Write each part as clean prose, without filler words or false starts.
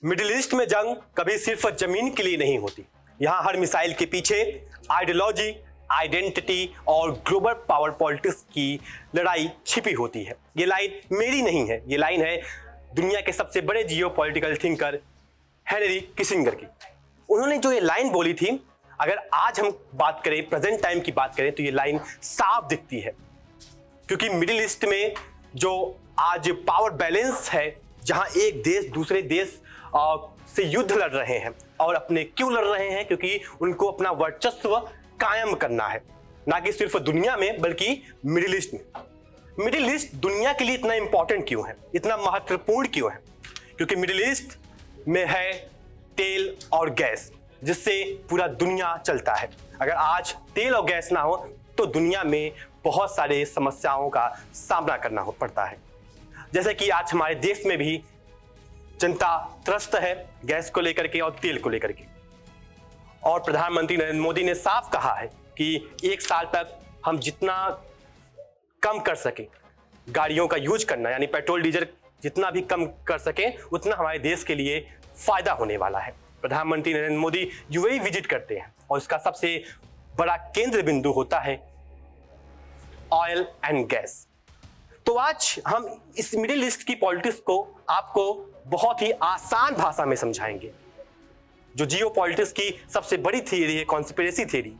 Middle east में जंग कभी सिर्फ जमीन के लिए नहीं होती। यहाँ हर मिसाइल के पीछे आइडियोलॉजी, आइडेंटिटी और ग्लोबल पावर पॉलिटिक्स की लड़ाई छिपी होती है। ये लाइन मेरी नहीं है, ये लाइन है दुनिया के सबसे बड़े जियोपॉलिटिकल थिंकर हेनरी किसिंजर की। उन्होंने जो ये लाइन बोली थी, अगर आज हम बात करें, प्रेजेंट टाइम की बात करें, तो ये लाइन साफ दिखती है। क्योंकि मिडिल ईस्ट में जो आज पावर बैलेंस है, जहां एक देश दूसरे देश से युद्ध लड़ रहे हैं, और अपने क्यों लड़ रहे हैं? क्योंकि उनको अपना वर्चस्व कायम करना है, ना कि सिर्फ दुनिया में बल्कि मिडिल ईस्ट में। मिडिल ईस्ट दुनिया के लिए इतना इंपॉर्टेंट क्यों है, इतना महत्वपूर्ण क्यों है? क्योंकि मिडिल ईस्ट में है तेल और गैस, जिससे पूरा दुनिया चलता है। अगर आज तेल और गैस ना हो तो दुनिया में बहुत सारे समस्याओं का सामना करना पड़ता है। जैसे कि आज हमारे देश में भी जनता त्रस्त है गैस को लेकर के और तेल को लेकर के। और प्रधानमंत्री नरेंद्र मोदी ने साफ कहा है कि एक साल तक हम जितना कम कर सके गाड़ियों का यूज करना, यानी पेट्रोल डीजल जितना भी कम कर सके, उतना हमारे देश के लिए फायदा होने वाला है। प्रधानमंत्री नरेंद्र मोदी यूएई विजिट करते हैं और इसका सबसे बड़ा केंद्र बिंदु होता है ऑयल एंड गैस। तो आज हम इस मिडिल ईस्ट की पॉलिटिक्स को आपको बहुत ही आसान भाषा में समझाएंगे। जो जियो पॉलिटिक्स की सबसे बड़ी थियरी है, कॉन्स्पिरेसी थियरी,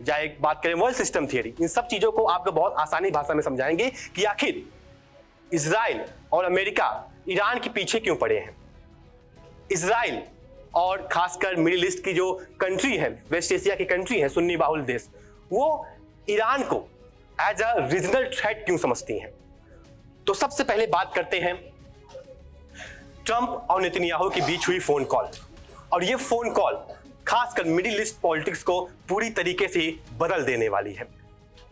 चाहे बात करें वर्ल्ड सिस्टम थियरी, इन सब चीजों को आपको बहुत आसानी भाषा में समझाएंगे कि आखिर इजराइल और अमेरिका ईरान के पीछे क्यों पड़े हैं। इजराइल और खासकर मिडिल ईस्ट की जो कंट्री है, वेस्ट एशिया की कंट्री है, सुन्नी बाहुल देश, वो ईरान को एज अ रीजनल थ्रेट क्यों समझती हैं। तो सबसे पहले बात करते हैं ट्रंप और नेतन्याहू के बीच हुई फोन कॉल। और ये फोन कॉल खासकर मिडिल ईस्ट पॉलिटिक्स को पूरी तरीके से बदल देने वाली है।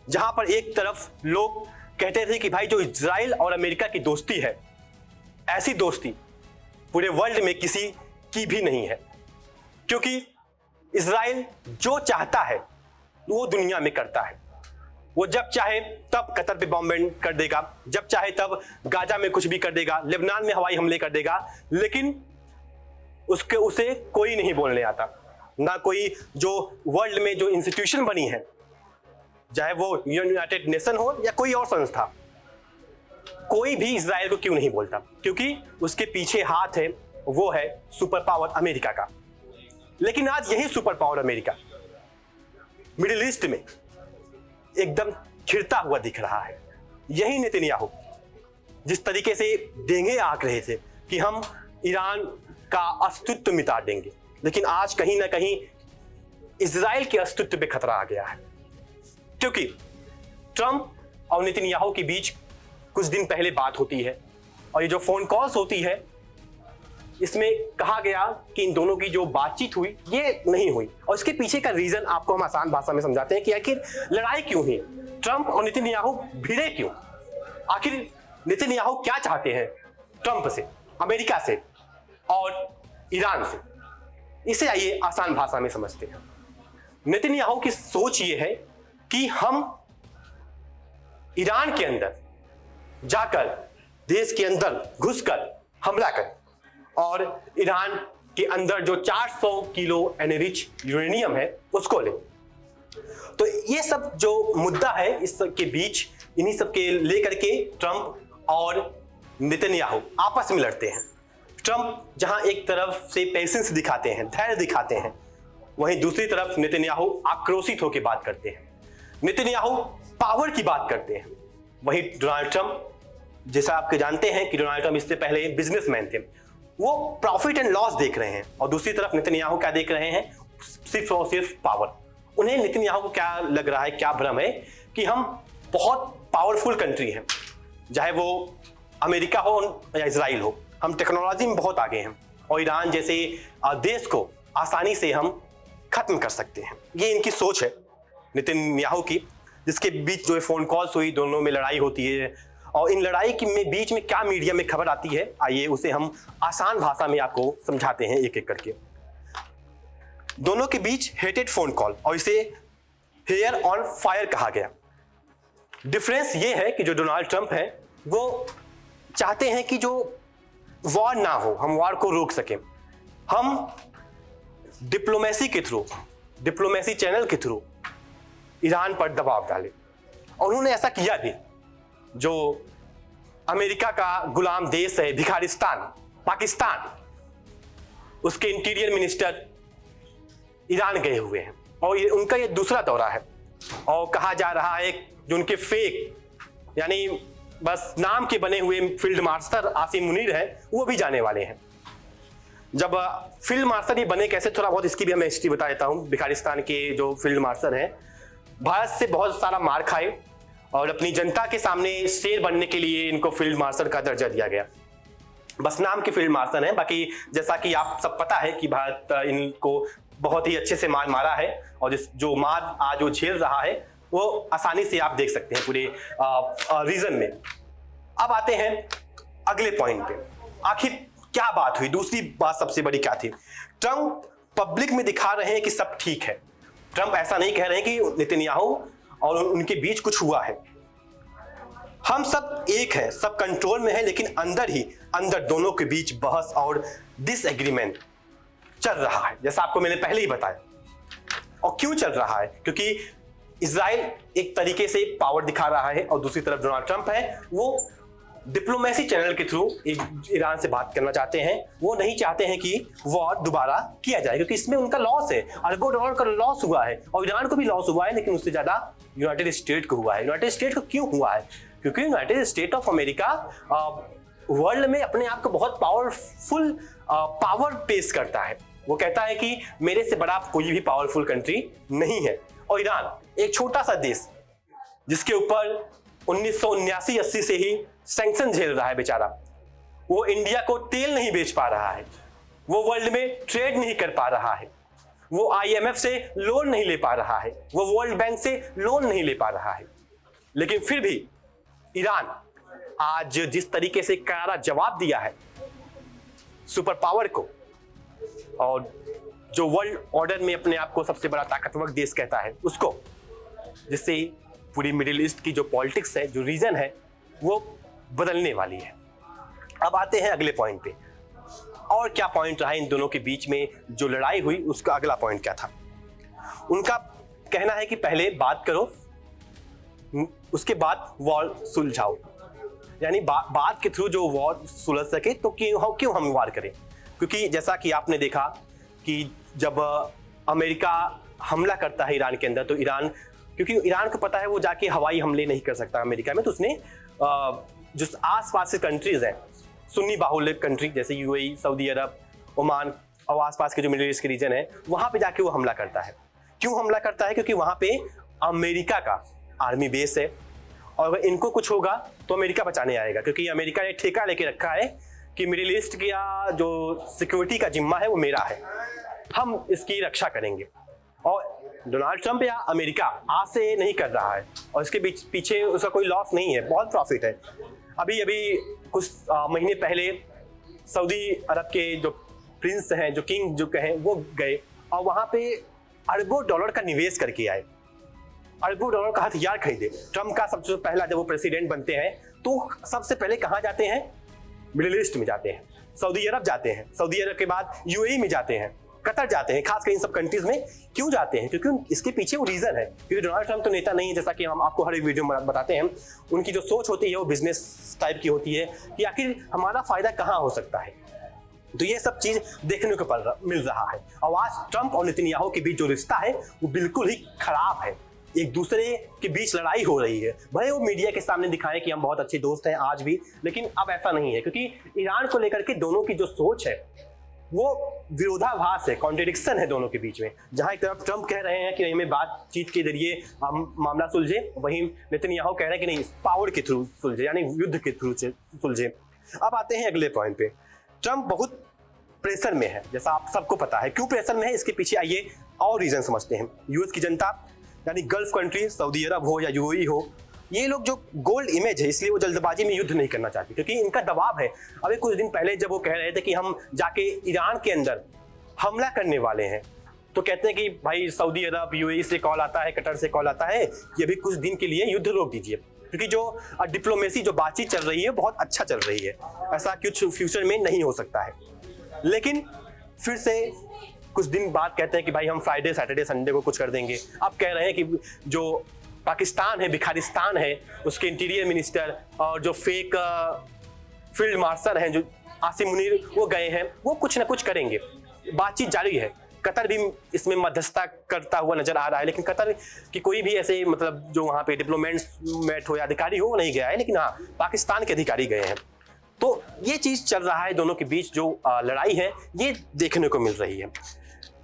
जहां पर एक तरफ लोग कहते थे कि भाई जो इजराइल और अमेरिका की दोस्ती है, ऐसी दोस्ती पूरे वर्ल्ड में किसी की भी नहीं है, क्योंकि इजराइल जो चाहता है वो दुनिया में करता है। वो जब चाहे तब कतर पे बॉम्ब कर देगा, जब चाहे तब गाजा में कुछ भी कर देगा, लेबनान में हवाई हमले कर देगा, लेकिन उसे कोई नहीं बोलने आता। ना कोई जो वर्ल्ड में जो इंस्टीट्यूशन बनी है, चाहे वो यूनाइटेड नेशन हो या कोई और संस्था, कोई भी इजराइल को क्यों नहीं बोलता? क्योंकि उसके पीछे हाथ है, वो है सुपर पावर अमेरिका का। लेकिन आज यही super power America middle east में एकदम खिरता हुआ दिख रहा है। यही नेतन्याहू जिस तरीके से डेंगे आंक रहे थे कि हम ईरान का अस्तित्व मिटा देंगे, लेकिन आज कहीं ना कहीं इजराइल के अस्तित्व पे खतरा आ गया है। क्योंकि ट्रंप और नेतन्याहू के बीच कुछ दिन पहले बात होती है, और ये जो फोन कॉल्स होती है, इसमें कहा गया कि इन दोनों की जो बातचीत हुई ये नहीं हुई। और इसके पीछे का रीजन आपको हम आसान भाषा में समझाते हैं कि आखिर लड़ाई क्यों हुई, ट्रंप और नेतन्याहू भिड़े क्यों, आखिर नेतन्याहू क्या चाहते हैं ट्रंप से, अमेरिका से और ईरान से। इसे आइए आसान भाषा में समझते हैं। नेतन्याहू की सोच ये है कि हम ईरान के अंदर जाकर, देश के अंदर घुसकर हमला करें और ईरान के अंदर जो 400 किलो एनरिच यूरेनियम है उसको ले। तो ये सब जो मुद्दा है, इस सब के बीच, इन्हीं सब के लेकर के ट्रंप और नेतन्याहू आपस में लड़ते हैं। ट्रंप जहां एक तरफ से पेशेंस दिखाते हैं, धैर्य दिखाते हैं, वहीं दूसरी तरफ नेतन्याहू आक्रोशित होकर बात करते हैं। नेतन्याहू पावर की बात करते हैं, वहीं डोनाल्ड ट्रंप, जैसा आप जानते हैं कि डोनाल्ड ट्रंप इससे पहले बिजनेसमैन थे, वो प्रॉफिट एंड लॉस देख रहे हैं। और दूसरी तरफ नेतन्याहू क्या देख रहे हैं? सिर्फ और सिर्फ पावर। उन्हें, नेतन्याहू को क्या लग रहा है, क्या भ्रम है कि हम बहुत पावरफुल कंट्री हैं, चाहे वो अमेरिका हो या इजराइल हो, हम टेक्नोलॉजी में बहुत आगे हैं और ईरान जैसे देश को आसानी से हम खत्म कर सकते हैं। ये इनकी सोच है नेतन्याहू की, जिसके बीच जो फोन कॉल्स हुई, दोनों में लड़ाई होती है। और इन लड़ाई के बीच में क्या मीडिया में खबर आती है, आइए उसे हम आसान भाषा में आपको समझाते हैं एक एक करके। दोनों के बीच हेटेड फोन कॉल, और इसे हेयर ऑन फायर कहा गया। डिफरेंस ये है कि जो डोनाल्ड ट्रंप है वो चाहते हैं कि जो वॉर ना हो, हम वॉर को रोक सकें, हम डिप्लोमेसी के थ्रू, डिप्लोमेसी चैनल के थ्रू ईरान पर दबाव डाले, और उन्होंने ऐसा किया भी। जो अमेरिका का गुलाम देश है भिखारिस्तान, पाकिस्तान, उसके इंटीरियर मिनिस्टर ईरान गए हुए हैं और उनका ये दूसरा दौरा है। और कहा जा रहा है जो उनके फेक यानी बस नाम के बने हुए फील्ड मार्शल आसिम मुनीर है, वो भी जाने वाले हैं। जब फील्ड मार्शल ये बने कैसे, थोड़ा बहुत इसकी भी मैं हिस्ट्री बता देता हूँ। भिखारिस्तान के जो फील्ड मार्शल हैं, भारत से बहुत सारा मार खाए और अपनी जनता के सामने शेर बनने के लिए इनको फील्ड मार्शल का दर्जा दिया गया। बस नाम के फील्ड मार्शल हैं, बाकी जैसा कि आप सब पता है कि भारत इनको बहुत ही अच्छे से मार मारा है, और जो मार आज वो झेल रहा है वो आसानी से आप देख सकते हैं पूरे रीजन में। अब आते हैं अगले पॉइंट पे, आखिर क्या बात हुई, दूसरी बात सबसे बड़ी क्या थी। ट्रंप पब्लिक में दिखा रहे हैं कि सब ठीक है। ट्रंप ऐसा नहीं कह रहे हैं कि नेतन्याहू और उनके बीच कुछ हुआ है। हम सब एक हैं, सब कंट्रोल में है, लेकिन अंदर दोनों के बीच बहस और डिसएग्रीमेंट चल रहा है, जैसा आपको मैंने पहले ही बताया। और क्यों चल रहा है? क्योंकि इजराइल एक तरीके से पावर दिखा रहा है और दूसरी तरफ डोनाल्ड ट्रंप है, वो डिप्लोमेसी चैनल के थ्रू ईरान से बात करना चाहते हैं। वो नहीं चाहते हैं कि वॉर दोबारा किया जाए, क्योंकि इसमें उनका लॉस है, अरबों डॉलर का लॉस हुआ है, और ईरान को भी लॉस हुआ है, लेकिन उससे ज्यादा यूनाइटेड स्टेट को हुआ है। यूनाइटेड स्टेट को क्यों हुआ है? क्योंकि United state of America world में अपने आप को बहुत पावरफुल पावर पेश करता है। वो कहता है कि मेरे से बड़ा कोई भी पावरफुल कंट्री नहीं है। और ईरान एक छोटा सा देश जिसके ऊपर 1979-80 से ही सैंक्शन झेल रहा है बेचारा, वो इंडिया को तेल नहीं बेच पा रहा है, वो वर्ल्ड में ट्रेड नहीं कर पा रहा है, वो IMF से लोन नहीं ले पा रहा है, वो वर्ल्ड बैंक से लोन नहीं ले पा रहा है। लेकिन फिर भी ईरान आज जिस तरीके से करारा जवाब दिया है सुपर पावर को, और जो वर्ल्ड ऑर्डर में अपने आप को सबसे बड़ा ताकतवर देश कहता है उसको, जिससे पूरी मिडिल ईस्ट की जो पॉलिटिक्स है, जो रीजन है, वो बदलने वाली है। अब आते हैं अगले पॉइंट पे, और क्या पॉइंट रहा इन दोनों के बीच में जो लड़ाई हुई, उसका अगला पॉइंट क्या था। उनका कहना है कि पहले बात करो, उसके बाद वॉर सुलझाओ, यानी बात के थ्रू जो वॉर सुलझ सके तो क्यों हम वार करें। क्योंकि जैसा कि आपने देखा कि जब अमेरिका हमला करता है ईरान के अंदर, तो ईरान, क्योंकि ईरान को पता है वो जाके हवाई हमले नहीं कर सकता अमेरिका में, तो उसने जो आसपास के कंट्रीज हैं, सुन्नी बाहुल्य कंट्री जैसे UAE, सऊदी अरब, ओमान और आसपास के जो मिडिल ईस्ट के रीजन है, वहां पे जाके वो हमला करता है। क्यों हमला करता है? क्योंकि वहां पे अमेरिका का आर्मी बेस है, और अगर इनको कुछ होगा तो अमेरिका बचाने आएगा, क्योंकि अमेरिका ने ठेका लेके रखा है कि मिडिल ईस्ट का जो सिक्योरिटी का जिम्मा है वो मेरा है, हम इसकी रक्षा करेंगे। और डोनाल्ड ट्रंप या अमेरिका आज से नहीं कर रहा है, और इसके पीछे उसका कोई लॉस नहीं है, बहुत प्रॉफिट है। अभी कुछ महीने पहले सऊदी अरब के जो प्रिंस हैं, जो किंग जो कहें, वो गए और वहां पे अरबों डॉलर का निवेश करके आए, अरबों डॉलर का हथियार खरीदे। ट्रंप का सबसे पहला जब वो प्रेसिडेंट बनते हैं तो सबसे पहले कहाँ जाते हैं? मिडिल ईस्ट में जाते हैं, सऊदी अरब जाते हैं, सऊदी अरब के बाद UAE में जाते हैं, कतर जाते हैं, खासकर इन सब कंट्रीज में। क्यों जाते हैं? क्योंकि इसके पीछे वो रीजन है, क्योंकि डोनाल्ड ट्रंप तो नेता नहीं है, जैसा कि हम आपको हर एक वीडियो में बताते हैं। उनकी जो सोच होती है वो बिजनेस टाइप की होती है कि आखिर हमारा फायदा कहाँ हो सकता है। तो ये सब चीज देखने को मिल रहा है। और आज ट्रंप और नेतन्याहू के बीच जो रिश्ता है वो बिल्कुल ही खराब है, एक दूसरे के बीच लड़ाई हो रही है। भले वो मीडिया के सामने दिखाएं कि हम बहुत अच्छे दोस्त हैं आज भी, लेकिन अब ऐसा नहीं है, क्योंकि ईरान को लेकर के दोनों की जो सोच है वो विरोधाभास है, कॉन्ट्रडिक्शन है दोनों के बीच में। जहां एक तरफ ट्रंप कह रहे हैं कि नहीं, हमें बातचीत के जरिए हम मामला सुलझे, वहीं नेतन्याहू कह रहे हैं कि नहीं, पावर के थ्रू सुलझे, यानी युद्ध के थ्रू सुलझे। अब आते हैं अगले पॉइंट पे। ट्रंप बहुत प्रेशर में है, जैसा आप सबको पता है। क्यों प्रेशर में है, इसके पीछे आइए और रीजन समझते हैं। यूएस की जनता, यानी गल्फ कंट्री, सऊदी अरब हो या UAE हो, ये लोग जो गोल्ड इमेज है, इसलिए वो जल्दबाजी में युद्ध नहीं करना चाहते, क्योंकि इनका दबाव है। अभी कुछ दिन पहले जब वो कह रहे थे कि हम जाके ईरान के अंदर हमला करने वाले हैं, तो कहते हैं कि भाई सऊदी अरब, UAE से कॉल आता है, कतर से कॉल आता है कि अभी कुछ दिन के लिए युद्ध रोक दीजिए, क्योंकि जो डिप्लोमेसी, जो बातचीत चल रही है बहुत अच्छा चल रही है, ऐसा कुछ फ्यूचर में नहीं हो सकता है। लेकिन फिर से कुछ दिन बाद कहते हैं कि भाई हम फ्राइडे सैटरडे संडे को कुछ कर देंगे। अब कह रहे हैं कि जो पाकिस्तान है, बिखारिस्तान है, उसके इंटीरियर मिनिस्टर और जो फेक फील्ड मार्शल हैं जो आसिम मुनीर, वो गए हैं, वो कुछ ना कुछ करेंगे। बातचीत जारी है। कतर भी इसमें मध्यस्थता करता हुआ नजर आ रहा है, लेकिन कतर की कोई भी ऐसे मतलब जो वहाँ पे डिप्लोमेट हो या अधिकारी हो वो नहीं गया है, लेकिन हाँ पाकिस्तान के अधिकारी गए हैं। तो ये चीज चल रहा है दोनों के बीच, जो लड़ाई है ये देखने को मिल रही है।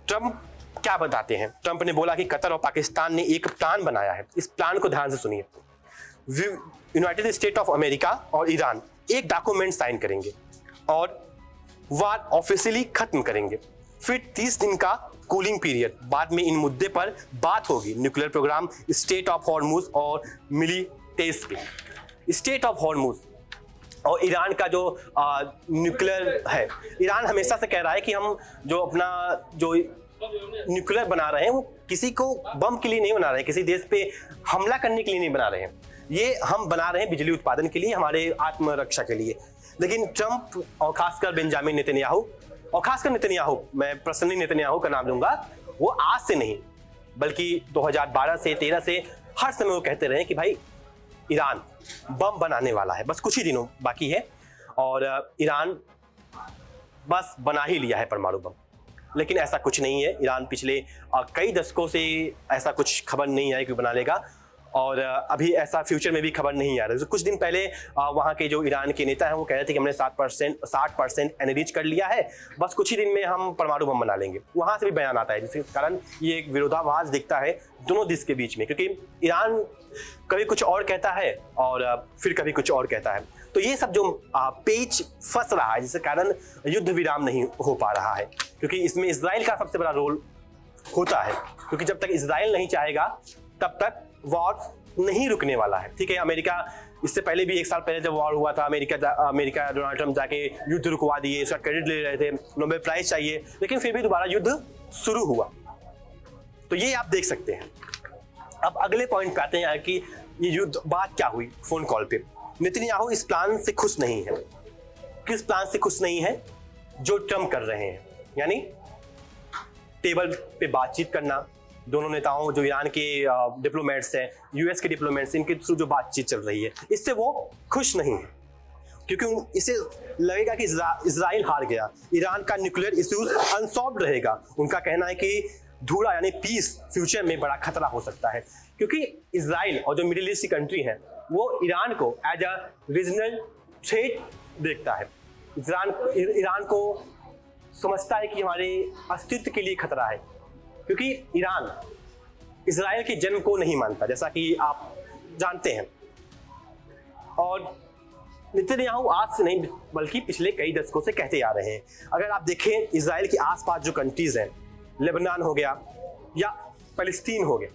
ट्रंप क्या बताते हैं? ट्रंप ने बोला कि कतर और पाकिस्तान ने एक प्लान बनाया है। इस प्लान को ध्यान से सुनिए। यूनाइटेड स्टेट ऑफ अमेरिका और ईरान एक डॉक्यूमेंट साइन करेंगे और वार ऑफिशियली खत्म करेंगे। फिर 30 दिन का कूलिंग पीरियड, बाद में इन मुद्दे पर बात होगी। Nuclear programme, strait of Hormuz और मिलिटेस पे। स्टेट ऑफ हॉर्मुज और ईरान का जो न्यूक्लियर है, ईरान हमेशा से कह रहा है कि हम जो अपना जो न्यूक्लियर बना रहे हैं वो किसी को बम के लिए नहीं बना रहे हैं, किसी देश पे हमला करने के लिए नहीं बना रहे हैं, ये हम बना रहे हैं बिजली उत्पादन के लिए, हमारे आत्मरक्षा के लिए। लेकिन ट्रंप और खासकर बेंजामिन नेतन्याहू, और खासकर नेतन्याहू, मैं पर्सनली नेतन्याहू का नाम लूंगा, वो आज से नहीं बल्कि 2012 से 13 से हर समय वो कहते रहे कि भाई ईरान बम बनाने वाला है, बस कुछ ही दिनों बाकी है और ईरान बस बना ही लिया है परमाणु बम। लेकिन ऐसा कुछ नहीं है। ईरान पिछले कई दशकों से ऐसा कुछ खबर नहीं आई कि बना लेगा, और अभी ऐसा फ्यूचर में भी खबर नहीं आ रही। तो कुछ दिन पहले वहाँ के जो ईरान के नेता हैं वो कह रहे थे कि हमने 60% एनरिच कर लिया है, बस कुछ ही दिन में हम परमाणु बम बना लेंगे। वहाँ से भी बयान आता है, जिसके कारण ये एक विरोधाभास दिखता है दोनों देश के बीच में, क्योंकि ईरान कभी कुछ और कहता है और फिर कभी कुछ और कहता है। तो ये सब जो पेच फंस रहा है, जिसके कारण युद्ध विराम नहीं हो पा रहा है, क्योंकि इसमें इजराइल का सबसे बड़ा रोल होता है, क्योंकि जब तक इजराइल नहीं चाहेगा तब तक वॉर नहीं रुकने वाला है। ठीक है, अमेरिका इससे पहले भी 1 साल पहले जब वॉर हुआ था, अमेरिका डोनाल्ड ट्रंप जाके युद्ध रुकवा दिए, उसका क्रेडिट ले रहे थे, नोबेल प्राइज चाहिए, लेकिन फिर भी दोबारा युद्ध शुरू हुआ। तो ये आप देख सकते हैं। अब अगले पॉइंट पे आते हैं कि ये युद्ध बात क्या हुई फोन कॉल पे। नेतन्याहू इस प्लान से खुश नहीं है। किस प्लान से खुश नहीं है? जो ट्रंप कर रहे हैं, यानी टेबल पे बातचीत करना, दोनों नेताओं जो ईरान के डिप्लोमेट्स हैं, यूएस के डिप्लोमेट्स, इनके थ्रू जो बातचीत चल रही है, इससे वो खुश नहीं है, क्योंकि इसे लगेगा कि इजराइल हार गया, ईरान का न्यूक्लियर इश्यूज अनसॉल्व्ड रहेगा। उनका कहना है कि धूरा यानी पीस फ्यूचर में बड़ा खतरा हो सकता है, क्योंकि इजराइल और जो मिडिल ईस्ट की कंट्री है वो ईरान को एज अ रीजनल थ्रेट देखता है। ईरान को समझता है कि हमारे अस्तित्व के लिए खतरा है, क्योंकि ईरान इजराइल के जन्म को नहीं मानता, जैसा कि आप जानते हैं। और नेतन्याहू आज से नहीं बल्कि पिछले कई दशकों से कहते आ रहे हैं। अगर आप देखें इजराइल के आसपास जो कंट्रीज हैं, लेबनान हो गया या फलस्तीन हो गया,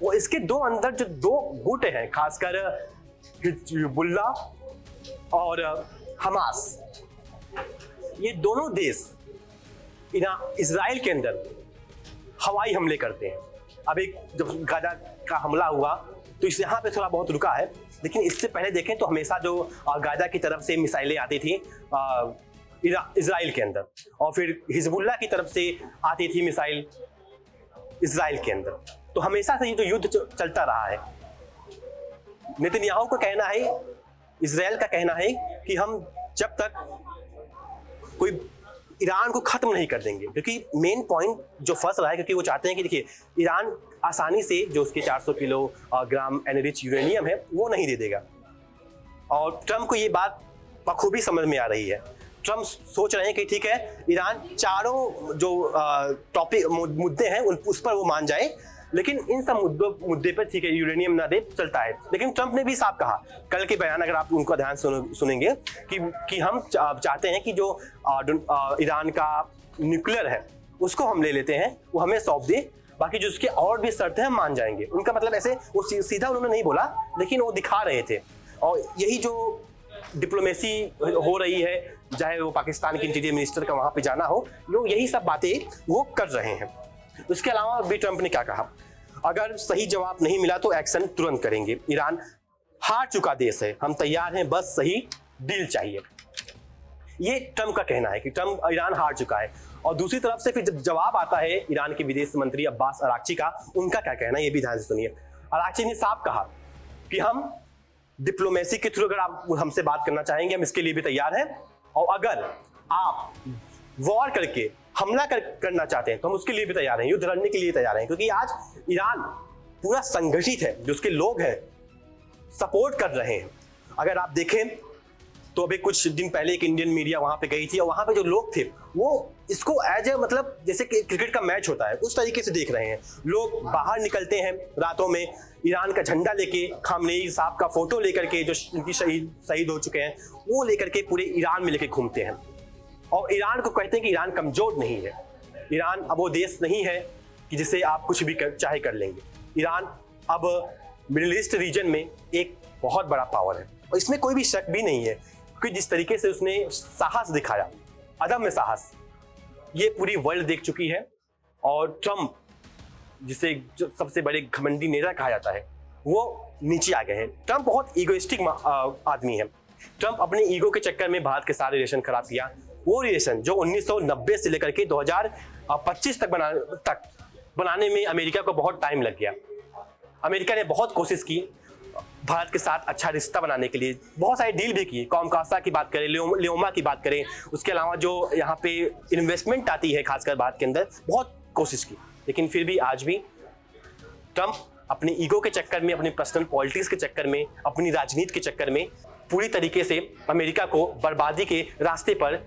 वो इसके दो अंदर जो 2 गुट हैं, खासकर हिजबुल्ला और हमास, ये दोनों देश इजराइल के अंदर हवाई हमले करते हैं। अब एक जब गाजा का हमला हुआ तो इस यहाँ पे थोड़ा बहुत रुका है, लेकिन इससे पहले देखें तो हमेशा जो गाजा की तरफ से मिसाइलें आती थी इजराइल के अंदर, और फिर हिजबुल्ला की तरफ से आती थी मिसाइल इजराइल के अंदर। तो हमेशा से ये तो युद्ध चलता रहा है। नेतन्याहू का कहना है, इजराइल का कहना है कि हम जब तक कोई ईरान को खत्म नहीं कर देंगे, क्योंकि मेन पॉइंट जो फंस रहा है, क्योंकि वो चाहते हैं कि देखिए ईरान आसानी से जो उसके 400 किलोग्राम एनरिच यूरेनियम है वो नहीं दे देगा, और ट्रंप को ये बात बखूबी समझ में आ रही है। ट्रंप सोच रहे हैं कि ठीक है, ईरान चारों जो टॉपिक मुद्दे हैं उस पर वो मान जाए, लेकिन इन सब मुद्दे पर ठीक है यूरेनियम ना दे, चलता है। लेकिन ट्रंप ने भी साफ कहा, कल के बयान अगर आप उनका ध्यान सुनेंगे कि हम चाहते हैं कि जो ईरान का न्यूक्लियर है उसको हम ले लेते हैं, वो हमें सौंप दे, बाकी जो उसके और भी शर्तें हैं हम मान जाएंगे। उनका मतलब ऐसे वो सीधा उन्होंने नहीं बोला, लेकिन वो दिखा रहे थे। और यही जो डिप्लोमेसी हो रही है, चाहे वो पाकिस्तान के इंटीरियर मिनिस्टर का वहां पे जाना हो, लोग यही सब बातें वो कर रहे हैं। उसके अलावा भी ट्रंप ने क्या कहा, अगर सही जवाब नहीं मिला तो एक्शन तुरंत करेंगे। ईरान हार चुका देश है, हम तैयार हैं, बस सही डील चाहिए। ये ट्रंप का कहना है कि ईरान हार चुका है। और दूसरी तरफ से फिर जब जवाब आता है ईरान के विदेश मंत्री अब्बास अराक्ची का, उनका क्या कहना है ये भी ध्यान से सुनिए। अराक्ची ने साफ कहा कि हम डिप्लोमेसी के थ्रू अगर आप हमसे बात करना चाहेंगे हम इसके लिए भी तैयार हैं, और अगर आप वॉर करके हमला करना चाहते हैं तो हम उसके लिए भी तैयार हैं, युद्ध लड़ने के लिए तैयार हैं, क्योंकि आज ईरान पूरा संगठित है, जो उसके लोग हैं सपोर्ट कर रहे हैं। अगर आप देखें तो अभी कुछ दिन पहले एक इंडियन मीडिया वहां पे गई थी और वहां पे जो लोग थे वो इसको एज ए मतलब जैसे कि क्रिकेट का मैच होता है उस तरीके से देख रहे हैं। लोग बाहर निकलते हैं रातों में ईरान का झंडा लेके, खामनेई साहब का फोटो लेकर के जो उनकी शहीद हो चुके हैं वो लेकर के पूरे ईरान में लेके घूमते हैं, और ईरान को कहते हैं कि ईरान कमजोर नहीं है, ईरान अब वो देश नहीं है कि जिसे आप कुछ भी चाहे कर लेंगे। ईरान अब मिडिल ईस्ट रीजन में एक बहुत बड़ा पावर है, और इसमें कोई भी शक भी नहीं है कि जिस तरीके से उसने साहस दिखाया, अदम्य साहस, ये पूरी वर्ल्ड देख चुकी है। और ट्रम्प, जिसे जो सबसे बड़े घमंडी नेता कहा जाता है, वो नीचे आ गए हैं। ट्रम्प बहुत ईगोइस्टिक आदमी है। ट्रम्प अपने ईगो के चक्कर में भारत के सारे रिलेशन खराब किया, वो रिलेशन जो 1990 से लेकर के 2025 तक बनाने में अमेरिका को बहुत टाइम लग गया। अमेरिका ने बहुत कोशिश की भारत के साथ अच्छा रिश्ता बनाने के लिए, बहुत सारी डील भी की, कॉमकासा की बात करें, लियोमा की बात करें, उसके अलावा जो यहाँ पे इन्वेस्टमेंट आती है खासकर भारत के अंदर, बहुत कोशिश की, लेकिन फिर भी आज भी ट्रम्प अपने ईगो के चक्कर में, अपनी पर्सनल पॉलिटिक्स के चक्कर में, अपनी राजनीति के चक्कर में पूरी तरीके से अमेरिका को बर्बादी के रास्ते पर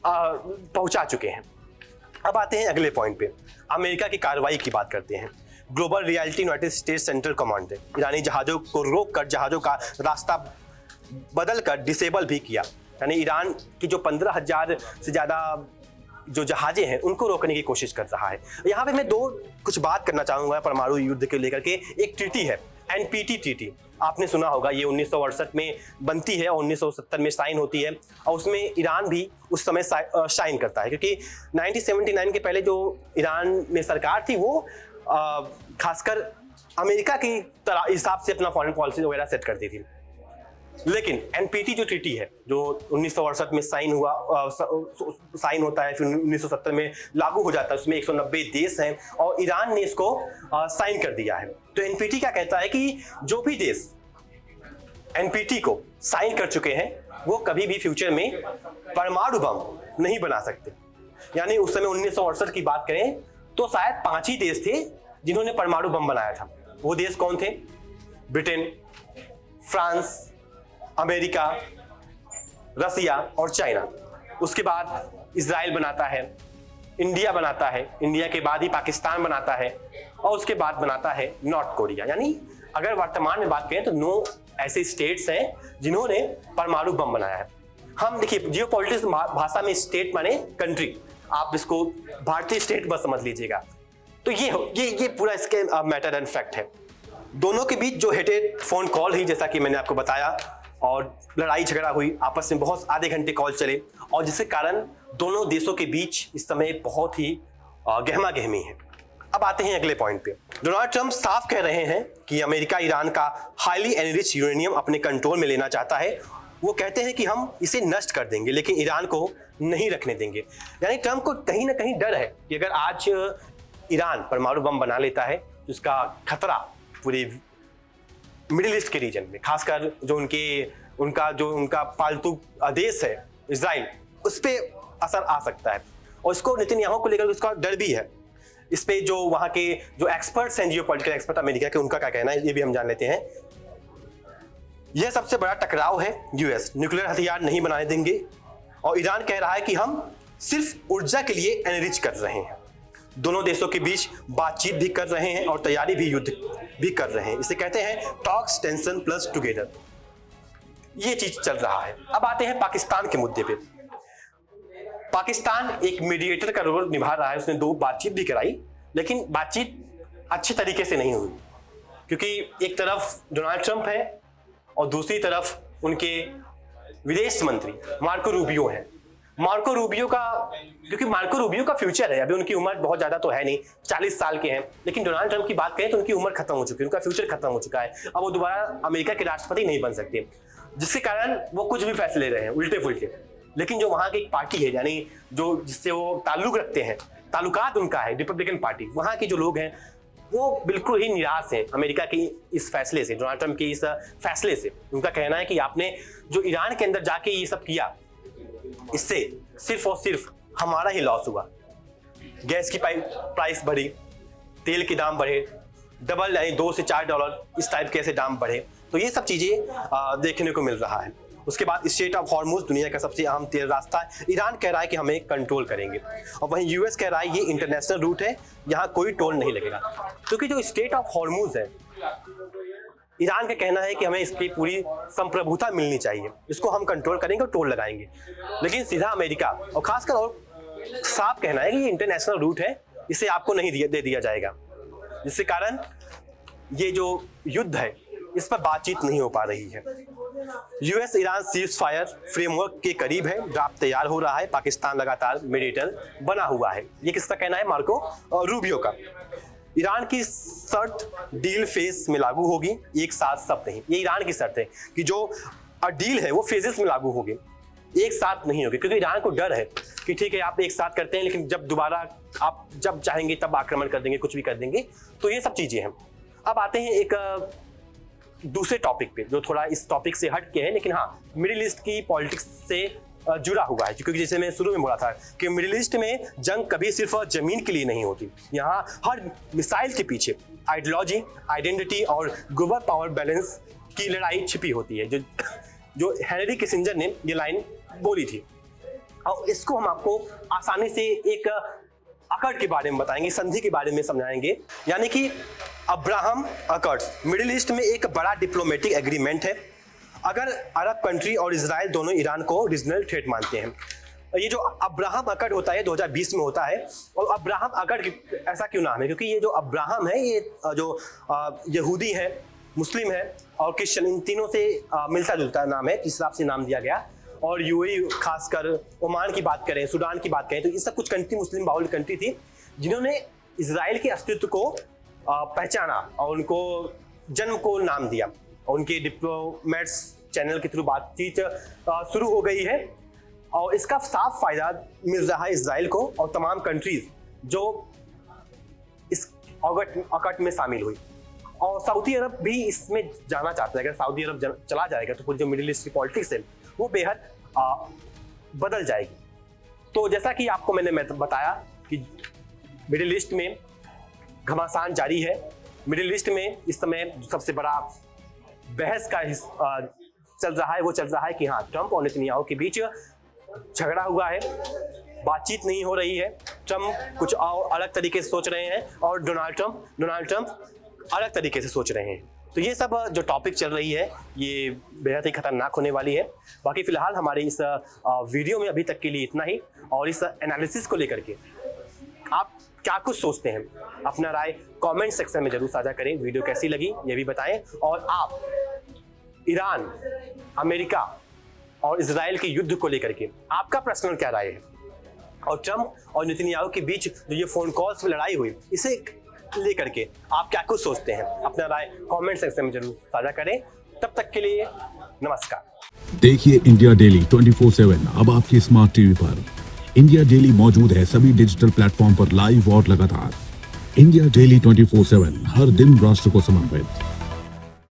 पहुंचा चुके हैं। अब आते हैं अगले पॉइंट पे, अमेरिका की कार्रवाई की बात करते हैं। Global reality United states central command ने ईरानी जहाज़ों को रोककर जहाज़ों का रास्ता बदलकर डिसेबल भी किया, यानी ईरान की जो 15,000 से ज़्यादा जो जहाज़ें हैं उनको रोकने की कोशिश कर रहा है। यहाँ पे मैं कुछ बात करना चाहूँगा परमाणु युद्ध के लेकर के। एक ट्रीटी है NPT ट्रीटी, आपने सुना होगा, ये 1968 में बनती है और 1970 में साइन होती है, और उसमें ईरान भी उस समय साइन करता है, क्योंकि 1979 के पहले जो ईरान में सरकार थी वो खासकर अमेरिका की तरह हिसाब से अपना फॉरेन पॉलिसी वगैरह सेट करती थी। लेकिन NPT जो ट्रीटी है जो 1968 में साइन होता है, फिर 1970 में लागू हो जाता है, उसमें 190 देश हैं और ईरान ने इसको साइन कर दिया है। तो NPT क्या कहता है कि जो भी देश NPT को साइन कर चुके हैं वो कभी भी फ्यूचर में परमाणु बम नहीं बना सकते। यानी उस समय 1968 की बात करें तो शायद 5 ही देश थे जिन्होंने परमाणु बम बनाया था। वो देश कौन थे? ब्रिटेन, फ्रांस, अमेरिका, रसिया और चाइना। उसके बाद इजराइल बनाता है, इंडिया बनाता है, इंडिया के बाद ही पाकिस्तान बनाता है, और उसके बाद बनाता है नॉर्थ कोरिया। यानी अगर वर्तमान में बात करें तो 9 ऐसे स्टेट्स हैं जिन्होंने परमाणु बम बनाया है। हम देखिए जियोपॉलिटिक्स भाषा में स्टेट माने कंट्री, आप इसको भारतीय स्टेट बस समझ लीजिएगा। तो ये पूरा इसके मैटर एंड फैक्ट है। दोनों के बीच जो हेटेड फोन कॉल ही, जैसा कि मैंने आपको बताया, और लड़ाई झगड़ा हुई, आपस में बहुत आधे घंटे कॉल चले, और जिसके कारण दोनों देशों के बीच इस समय बहुत ही गहमा गहमी है। अब आते हैं अगले पॉइंट पे। डोनाल्ड ट्रंप साफ कह रहे हैं कि अमेरिका ईरान का हाईली एनरिच यूरेनियम अपने कंट्रोल में लेना चाहता है। वो कहते हैं कि हम इसे नष्ट कर देंगे लेकिन ईरान को नहीं रखने देंगे। यानी ट्रंप को कहीं ना कहीं डर है कि अगर आज ईरान परमाणु बम बना लेता है तो उसका खतरा पूरे मिडिल ईस्ट के रीजन में, खासकर जो उनका पालतू देश है इजराइल, उस पर असर आ सकता है। और इसको नेतन्याहू को लेकर उसका डर भी है। इस पे जो वहाँ के जो एक्सपर्ट्स हैं, जियोपॉलिटिकल एक्सपर्ट अमेरिका के, उनका क्या कहना है ये भी हम जान लेते हैं। यह सबसे बड़ा टकराव है, यूएस न्यूक्लियर हथियार नहीं बनाने देंगे, और ईरान कह रहा है कि हम सिर्फ ऊर्जा के लिए एनरिच कर रहे हैं। दोनों देशों के बीच बातचीत भी कर रहे हैं और तैयारी भी, युद्ध भी कर रहे हैं। इसे कहते हैं टॉक्स टेंशन प्लस टुगेदर। ये चीज चल रहा है। अब आते हैं पाकिस्तान के मुद्दे पे। पाकिस्तान एक मीडिएटर का रोल निभा रहा है। उसने 2 बातचीत भी कराई, लेकिन बातचीत अच्छे तरीके से नहीं हुई, क्योंकि एक तरफ डोनाल्ड ट्रंप है और दूसरी तरफ उनके विदेश मंत्री मार्को रूबियो है। क्योंकि मार्को रूबियो का फ्यूचर है, अभी उनकी उम्र बहुत ज्यादा तो है नहीं, 40 साल के हैं, लेकिन डोनाल्ड ट्रंप की बात करें तो उनकी उम्र खत्म हो चुकी है, उनका फ्यूचर खत्म हो चुका है। अब वो दोबारा अमेरिका के राष्ट्रपति नहीं बन सकते, जिसके कारण वो कुछ भी फैसले ले रहे हैं उल्टे फुल्टे। लेकिन जो वहाँ की एक पार्टी है, यानी जो जिससे वो ताल्लुक रखते हैं, ताल्लुकात उनका है रिपब्लिकन पार्टी, वहाँ के जो लोग हैं वो बिल्कुल ही निराश हैं अमेरिका के इस फैसले से, डोनाल्ड ट्रंप के इस फैसले से। उनका कहना है कि आपने जो ईरान के अंदर जाके ये सब किया, इससे सिर्फ और सिर्फ हमारा ही लॉस हुआ। गैस की प्राइस बढ़ी, तेल के दाम बढ़े, डबल यानी $2 से $4 इस टाइप के ऐसे दाम बढ़े। तो ये सब चीज़ें देखने को मिल रहा है। उसके बाद स्ट्रेट ऑफ हॉर्मुज दुनिया का सबसे अहम तेल रास्ता है, ईरान कह रहा है कि हमें कंट्रोल करेंगे, और वहीं यूएस कह रहा है ये इंटरनेशनल रूट है, यहाँ कोई टोल नहीं लगेगा। क्योंकि जो स्ट्रेट ऑफ हॉर्मुज है, ईरान का कहना है कि हमें इसकी पूरी संप्रभुता मिलनी चाहिए, इसको हम कंट्रोल करेंगे और टोल लगाएंगे। लेकिन सीधा अमेरिका और खासकर और साफ कहना है कि ये इंटरनेशनल रूट है, इसे आपको नहीं दे दिया जाएगा, जिसके कारण ये जो युद्ध है इस पर बातचीत नहीं हो पा रही है। US Iran cease fire framework के करीब है, ड्राफ्ट तैयार हो रहा है, पाकिस्तान लगातार मीडिएटर बना हुआ है। ये किसका कहना है? मार्को रूबियो का। ईरान की शर्त डील फेज में लागू होगी, एक साथ सब नहीं। ये ईरान की शर्त है कि जो डील है वो फेजेस में लागू होगी, एक साथ नहीं होगी, क्योंकि ईरान को डर है कि ठीक है आप एक साथ करते हैं, लेकिन जब दोबारा आप जब चाहेंगे तब आक्रमण कर देंगे, कुछ भी कर देंगे। तो ये सब चीजें हैं। अब आते हैं एक दूसरे टॉपिक पे, जो थोड़ा इस टॉपिक से हट के है, लेकिन हाँ मिडिल ईस्ट की पॉलिटिक्स से जुड़ा हुआ है। क्योंकि जैसे मैं शुरू में बोला था कि मिडिल ईस्ट में जंग कभी सिर्फ जमीन के लिए नहीं होती, यहाँ हर मिसाइल के पीछे आइडियोलॉजी, आइडेंटिटी और ग्लोबल पावर बैलेंस की लड़ाई छिपी होती है। जो हेनरी किसिंजर ने ये लाइन बोली थी, और इसको हम आपको आसानी से एक अकॉर्ड के बारे में बताएंगे, संधि के बारे में समझाएंगे, यानी कि अब्राहम अकॉर्ड्स मिडिल ईस्ट में एक बड़ा डिप्लोमेटिक एग्रीमेंट है। अगर अरब कंट्री और इजराइल दोनों ईरान को रीजनल थ्रेट मानते हैं। ये जो अब्राहम अकॉर्ड होता है 2020 में होता है, और अब्राहम अकॉर्ड ऐसा क्यों नाम है? क्योंकि ये जो अब्राहम है ये जो यहूदी है, मुस्लिम है और क्रिश्चियन, इन तीनों से मिलता जुलता नाम है, इस हिसाब से नाम दिया गया। और यूएई, खासकर ओमान की बात करें, सूडान की बात करें, तो ये सब कुछ कंट्री मुस्लिम बाहुल कंट्री थी जिन्होंने इजराइल के अस्तित्व को पहचाना और उनको जन्म को नाम दिया, और उनके डिप्लोमेट्स चैनल के थ्रू बातचीत शुरू हो गई है। और इसका साफ फायदा मिल रहा है इजराइल को और तमाम कंट्रीज जो इस अकॉर्ड में शामिल हुई। और सऊदी अरब भी इसमें जाना चाहता है। अगर सऊदी अरब चला जाएगा तो पूरी जो मिडिल ईस्ट की पॉलिटिक्स है वो बेहद बदल जाएगी। तो जैसा कि आपको मैंने बताया कि मिडिल ईस्ट में घमासान जारी है। मिडिल ईस्ट में इस समय सबसे बड़ा बहस का चल रहा है, वो चल रहा है कि हाँ ट्रंप और नेतन्याहू के बीच झगड़ा हुआ है, बातचीत नहीं हो रही है। ट्रंप कुछ और अलग तरीके से सोच रहे हैं और डोनाल्ड ट्रंप अलग तरीके से सोच रहे हैं। तो ये सब जो टॉपिक चल रही है ये बेहद ही खतरनाक होने वाली है। बाकी फिलहाल हमारे इस वीडियो में अभी तक के लिए इतना ही, और इस एनालिसिस को लेकर के आप क्या कुछ सोचते हैं अपना राय कमेंट सेक्शन में जरूर साझा करें। वीडियो कैसी लगी ये भी बताएं, और आप ईरान, अमेरिका और इजराइल के युद्ध को लेकर के आपका पर्सनल क्या राय है, और ट्रंप और नेतन्याहू के बीच जो ये फोन कॉल्स में लड़ाई हुई इसे लेकर के आप क्या कुछ सोचते हैं, अपना राय कमेंट सेक्शन में जरूर साझा करें। तब तक के लिए नमस्कार। देखिए इंडिया डेली 24/7 अब आपकी स्मार्ट टीवी पर। इंडिया डेली मौजूद है सभी डिजिटल प्लेटफॉर्म पर लाइव और लगातार। इंडिया डेली 24/7 हर दिन राष्ट्र को समर्पित।